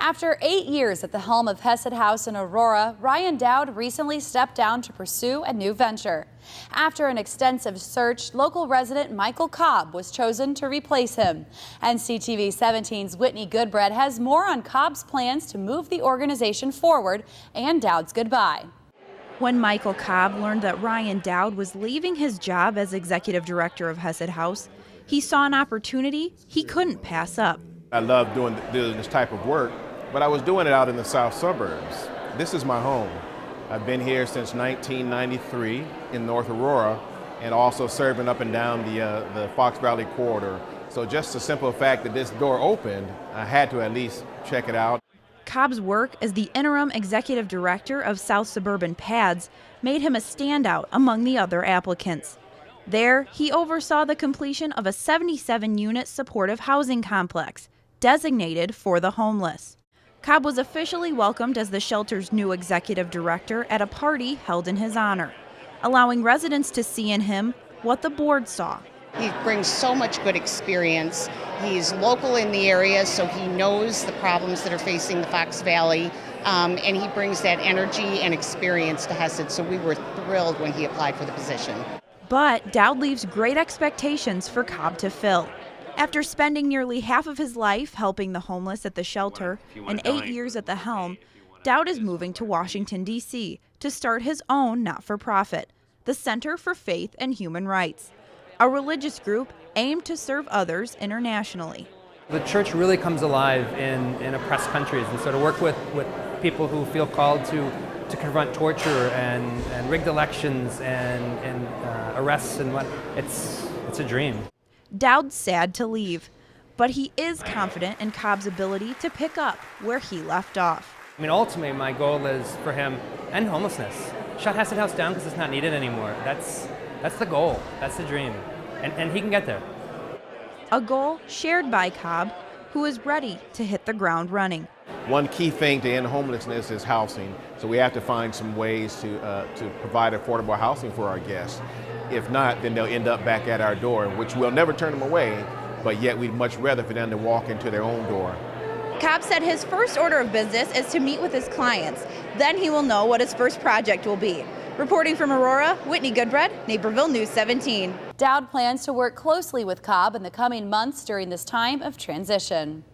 After 8 years at the helm of Hesed House in Aurora, Ryan Dowd recently stepped down to pursue a new venture. After an extensive search, local resident Michael Cobb was chosen to replace him. NCTV 17's Whitney Goodbread has more on Cobb's plans to move the organization forward and Dowd's goodbye. When Michael Cobb learned that Ryan Dowd was leaving his job as executive director of Hesed House, he saw an opportunity he couldn't pass up. I love doing this type of work, but I was doing it out in the South Suburbs. This is my home. I've been here since 1993 in North Aurora and also serving up and down the Fox Valley corridor. So just the simple fact that this door opened, I had to at least check it out. Cobb's work as the interim executive director of South Suburban PADS made him a standout among the other applicants. There, he oversaw the completion of a 77-unit supportive housing complex designated for the homeless. Cobb was officially welcomed as the shelter's new executive director at a party held in his honor, allowing residents to see in him what the board saw. He brings so much good experience. He's local in the area, so he knows the problems that are facing the Fox Valley, and he brings that energy and experience to Hesed, so we were thrilled when he applied for the position. But Dowd leaves great expectations for Cobb to fill. After spending nearly half of his life helping the homeless at the shelter and 8 years at the helm, Dowd is moving to Washington, D.C. to start his own not-for-profit, the Center for Faith and Human Rights, a religious group aimed to serve others internationally. The church really comes alive in oppressed countries, and so to work with people who feel called to confront torture and rigged elections and arrests and what, it's a dream. Dowd's sad to leave, but he is confident in Cobb's ability to pick up where he left off. I mean, ultimately, my goal is for him end homelessness. Shut Hesed House down because it's not needed anymore. That's the goal. That's the dream. And he can get there. A goal shared by Cobb, who is ready to hit the ground running. One key thing to end homelessness is housing, so we have to find some ways to provide affordable housing for our guests. If not, then they'll end up back at our door, which we'll never turn them away, but yet we'd much rather for them to walk into their own door. Cobb said his first order of business is to meet with his clients. Then he will know what his first project will be. Reporting from Aurora, Whitney Goodbread, Naperville News 17. Dowd plans to work closely with Cobb in the coming months during this time of transition.